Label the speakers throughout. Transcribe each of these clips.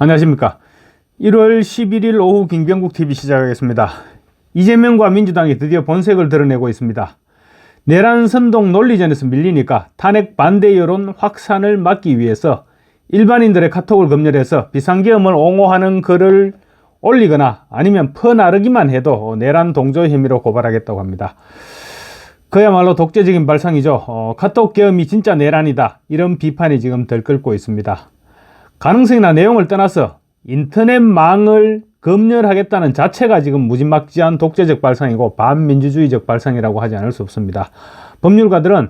Speaker 1: 안녕하십니까. 1월 11일 오후 김병국TV 시작하겠습니다. 이재명과 민주당이 드디어 본색을 드러내고 있습니다. 내란 선동 논리전에서 밀리니까 탄핵 반대 여론 확산을 막기 위해서 일반인들의 카톡을 검열해서 비상계엄을 옹호하는 글을 올리거나 아니면 퍼나르기만 해도 내란 동조 혐의로 고발하겠다고 합니다. 그야말로 독재적인 발상이죠. 카톡 계엄이 진짜 내란이다, 이런 비판이 지금 들끓고 있습니다. 가능성이나 내용을 떠나서 인터넷망을 검열하겠다는 자체가 지금 무지막지한 독재적 발상이고 반민주주의적 발상이라고 하지 않을 수 없습니다. 법률가들은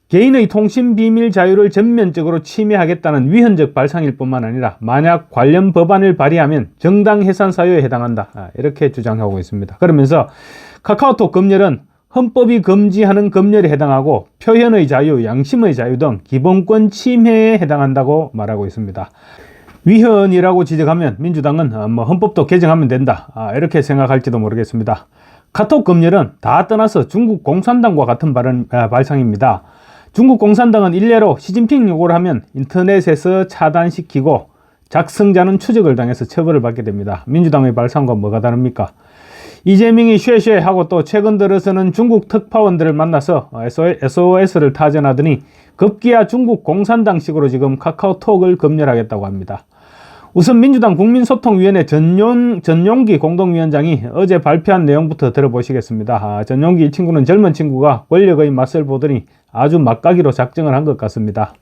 Speaker 1: 개인의 통신 비밀 자유를 전면적으로 침해하겠다는 위헌적 발상일 뿐만 아니라 만약 관련 법안을 발의하면 정당 해산 사유에 해당한다, 이렇게 주장하고 있습니다. 그러면서 카카오톡 검열은 헌법이 금지하는 검열에 해당하고 표현의 자유, 양심의 자유 등 기본권 침해에 해당한다고 말하고 있습니다. 위헌이라고 지적하면 민주당은 헌법도 개정하면 된다, 이렇게 생각할지도 모르겠습니다. 카톡 검열은 다 떠나서 중국 공산당과 같은 발상입니다. 중국 공산당은 일례로 시진핑 요구를 하면 인터넷에서 차단시키고 작성자는 추적을 당해서 처벌을 받게 됩니다. 민주당의 발상과 뭐가 다릅니까? 이재명이 쉐쉐 하고 또 최근 들어서는 중국 특파원들을 만나서 SOS를 타전하더니 급기야 중국 공산당식으로 지금 카카오톡을 검열하겠다고 합니다. 우선 민주당 국민소통위원회 전용기 공동위원장이 어제 발표한 내용부터 들어보시겠습니다. 전용기 이 친구는 젊은 친구가 권력의 맛을 보더니 아주 막가기로 작정을 한 것 같습니다.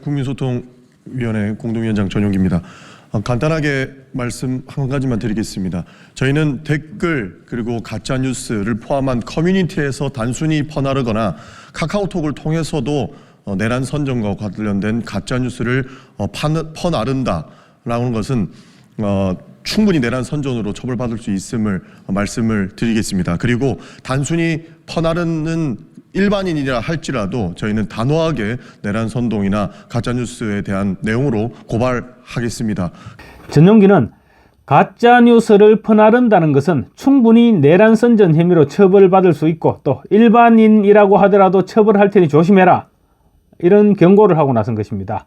Speaker 2: 국민소통위원회 공동위원장 전용기입니다. 간단하게 말씀 한 가지만 드리겠습니다. 저희는 댓글 그리고 가짜뉴스를 포함한 커뮤니티에서 단순히 퍼나르거나 카카오톡을 통해서도 내란 선전과 관련된 가짜뉴스를 퍼나른다라는 것은 충분히 내란 선전으로 처벌받을 수 있음을 말씀을 드리겠습니다. 그리고 단순히 퍼나르는 일반인이라 할지라도 저희는 단호하게 내란 선동이나 가짜뉴스에 대한 내용으로 고발하겠습니다.
Speaker 1: 전용기는 가짜뉴스를 퍼나른다는 것은 충분히 내란 선전 혐의로 처벌받을 수 있고 또 일반인이라고 하더라도 처벌할 테니 조심해라, 이런 경고를 하고 나선 것입니다.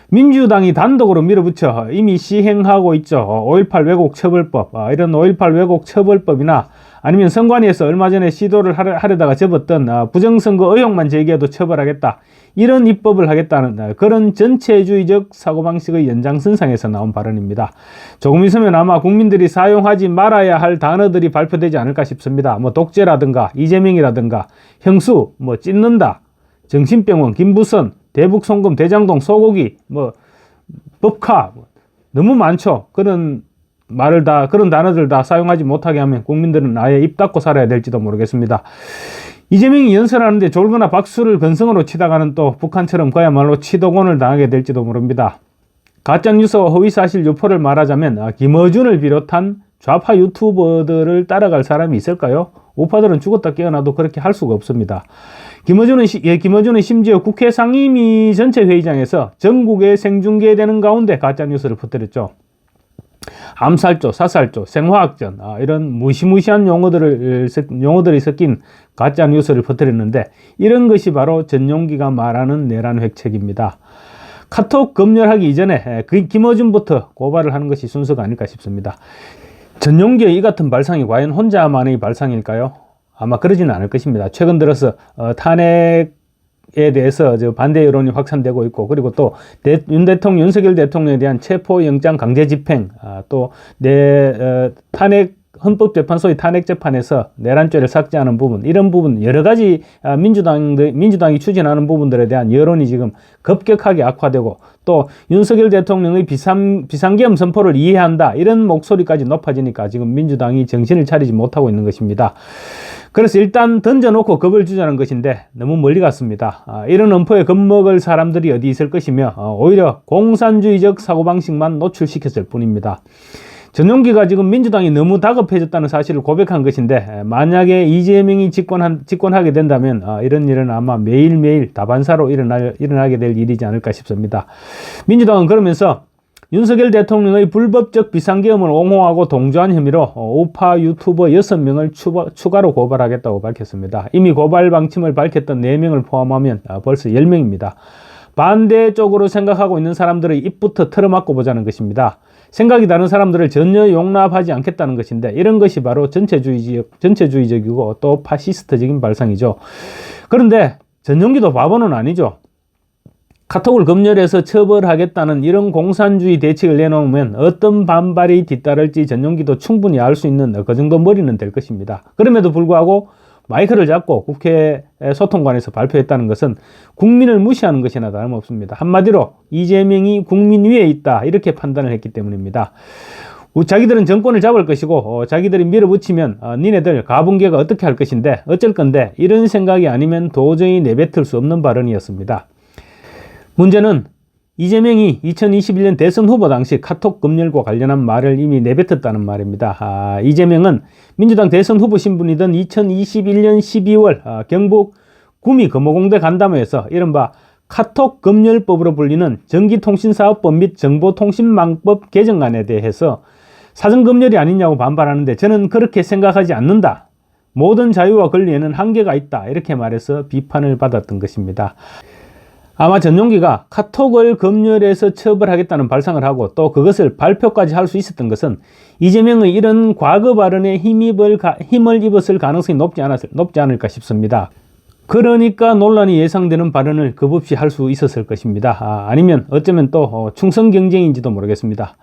Speaker 1: 민주당이 단독으로 밀어붙여 이미 시행하고 있죠. 5.18 왜곡처벌법, 이런 5.18 왜곡처벌법이나 아니면 선관위에서 얼마 전에 시도를 하려다가 접었던 부정선거 의혹만 제기해도 처벌하겠다, 이런 입법을 하겠다는 그런 전체주의적 사고방식의 연장선상에서 나온 발언입니다. 조금 있으면 아마 국민들이 사용하지 말아야 할 단어들이 발표되지 않을까 싶습니다. 독재라든가 이재명이라든가 형수, 찢는다, 정신병원, 김부선, 대북송금, 대장동, 소고기, 법카, 너무 많죠. 그런 단어들 다 사용하지 못하게 하면 국민들은 아예 입 닫고 살아야 될지도 모르겠습니다. 이재명이 연설하는데 졸거나 박수를 건성으로 치다가는 또 북한처럼 그야말로 치도곤을 당하게 될지도 모릅니다. 가짜뉴스와 허위사실 유포를 말하자면 김어준을 비롯한 좌파 유튜버들을 따라갈 사람이 있을까요? 우파들은 죽었다 깨어나도 그렇게 할 수가 없습니다. 김어준은 심지어 국회 상임위 전체 회의장에서 전국에 생중계되는 가운데 가짜뉴스를 퍼뜨렸죠. 암살조, 사살조, 생화학전, 이런 무시무시한 용어들이 섞인 가짜뉴스를 퍼뜨렸는데 이런 것이 바로 전용기가 말하는 내란 획책입니다. 카톡 검열하기 이전에 김어준부터 고발을 하는 것이 순서가 아닐까 싶습니다. 전용기의 이 같은 발상이 과연 혼자만의 발상일까요? 아마 그러지는 않을 것입니다. 최근 들어서 탄핵에 대해서 반대 여론이 확산되고 있고, 그리고 또 윤석열 대통령에 대한 체포영장 강제 집행, 또 헌법재판소의 탄핵재판에서 내란죄를 삭제하는 부분, 이런 부분 여러 가지 민주당이 추진하는 부분들에 대한 여론이 지금 급격하게 악화되고, 또 윤석열 대통령의 비상계엄 선포를 이해한다, 이런 목소리까지 높아지니까 지금 민주당이 정신을 차리지 못하고 있는 것입니다. 그래서 일단 던져놓고 겁을 주자는 것인데 너무 멀리 갔습니다. 이런 엄포에 겁먹을 사람들이 어디 있을 것이며 오히려 공산주의적 사고방식만 노출시켰을 뿐입니다. 전용기가 지금 민주당이 너무 다급해졌다는 사실을 고백한 것인데 만약에 이재명이 집권하게 된다면 이런 일은 아마 매일매일 다반사로 일어나게 될 일이지 않을까 싶습니다. 민주당은 그러면서 윤석열 대통령의 불법적 비상계엄을 옹호하고 동조한 혐의로 우파 유튜버 6명을 추가로 고발하겠다고 밝혔습니다. 이미 고발 방침을 밝혔던 4명을 포함하면 벌써 10명입니다. 반대쪽으로 생각하고 있는 사람들의 입부터 틀어막고 보자는 것입니다. 생각이 다른 사람들을 전혀 용납하지 않겠다는 것인데, 이런 것이 바로 전체주의적이고 또 파시스트적인 발상이죠. 그런데 전용기도 바보는 아니죠. 카톡을 검열해서 처벌하겠다는 이런 공산주의 대책을 내놓으면 어떤 반발이 뒤따를지 전용기도 충분히 알 수 있는 그 정도 머리는 될 것입니다. 그럼에도 불구하고 마이크를 잡고 국회 소통관에서 발표했다는 것은 국민을 무시하는 것이나 다름없습니다. 한마디로 이재명이 국민 위에 있다, 이렇게 판단을 했기 때문입니다. 자기들은 정권을 잡을 것이고 자기들이 밀어붙이면 니네들 가분개가 어떻게 할 것인데 어쩔 건데, 이런 생각이 아니면 도저히 내뱉을 수 없는 발언이었습니다. 문제는 이재명이 2021년 대선 후보 당시 카톡 검열과 관련한 말을 이미 내뱉었다는 말입니다. 이재명은 민주당 대선 후보 신분이던 2021년 12월 경북 구미 금호공대 간담회에서 이른바 카톡 검열법으로 불리는 전기통신사업법 및 정보통신망법 개정안에 대해서 사전검열이 아니냐고 반발하는데, 저는 그렇게 생각하지 않는다, 모든 자유와 권리에는 한계가 있다, 이렇게 말해서 비판을 받았던 것입니다. 아마 전용기가 카톡을 검열해서 처벌하겠다는 발상을 하고 또 그것을 발표까지 할 수 있었던 것은 이재명의 이런 과거 발언에 힘을 입었을 가능성이 높지 않을까 싶습니다. 그러니까 논란이 예상되는 발언을 겁없이 할 수 있었을 것입니다. 아니면 어쩌면 또 충성 경쟁인지도 모르겠습니다.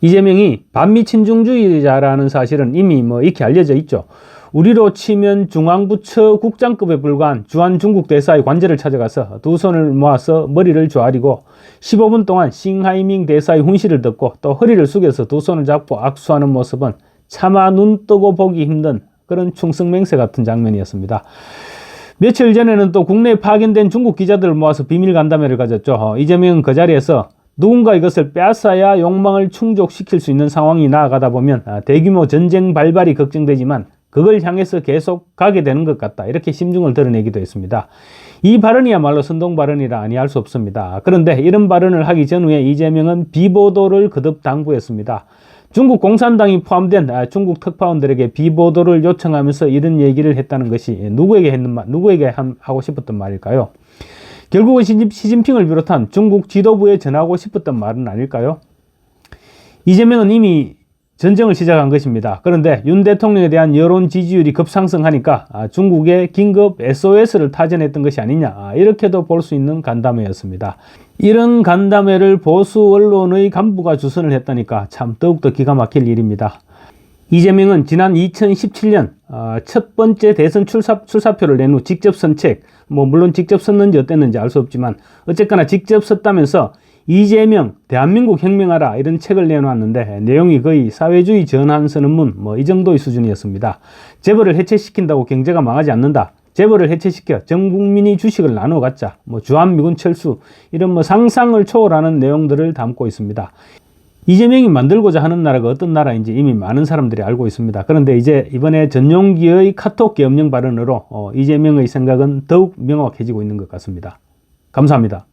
Speaker 1: 이재명이 반미 친중주의자라는 사실은 이미 익히 알려져 있죠. 우리로 치면 중앙부처 국장급에 불과한 주한 중국 대사의 관저를 찾아가서 두 손을 모아서 머리를 조아리고 15분 동안 싱하이밍 대사의 훈시를 듣고 또 허리를 숙여서 두 손을 잡고 악수하는 모습은 차마 눈 뜨고 보기 힘든 그런 충성맹세 같은 장면이었습니다. 며칠 전에는 또 국내에 파견된 중국 기자들을 모아서 비밀 간담회를 가졌죠. 이재명은 그 자리에서 누군가 이것을 빼앗아야 욕망을 충족시킬 수 있는 상황이 나아가다 보면 대규모 전쟁 발발이 걱정되지만 그걸 향해서 계속 가게 되는 것 같다, 이렇게 심중을 드러내기도 했습니다. 이 발언이야말로 선동 발언이라 아니할 수 없습니다. 그런데 이런 발언을 하기 전후에 이재명은 비보도를 거듭 당부했습니다. 중국 공산당이 포함된 중국 특파원들에게 비보도를 요청하면서 이런 얘기를 했다는 것이 누구에게 하고 싶었던 말일까요? 결국은 시진핑을 비롯한 중국 지도부에 전하고 싶었던 말은 아닐까요? 이재명은 이미 전쟁을 시작한 것입니다. 그런데 윤 대통령에 대한 여론 지지율이 급상승하니까 중국에 긴급 SOS를 타전했던 것이 아니냐, 이렇게도 볼 수 있는 간담회였습니다. 이런 간담회를 보수 언론의 간부가 주선을 했다니까 참 더욱더 기가 막힐 일입니다. 이재명은 지난 2017년 첫 번째 대선 출사표를 낸 후 직접 선 책, 물론 직접 썼는지 어땠는지 알 수 없지만 어쨌거나 직접 썼다면서 이재명 대한민국 혁명하라, 이런 책을 내놓았는데 내용이 거의 사회주의 전환선언문 이 정도의 수준이었습니다. 재벌을 해체시킨다고 경제가 망하지 않는다, 재벌을 해체시켜 전 국민이 주식을 나누어 갖자, 주한미군 철수, 이런 상상을 초월하는 내용들을 담고 있습니다. 이재명이 만들고자 하는 나라가 어떤 나라인지 이미 많은 사람들이 알고 있습니다. 그런데 이제 이번에 전용기의 카톡 계엄령 발언으로 이재명의 생각은 더욱 명확해지고 있는 것 같습니다. 감사합니다.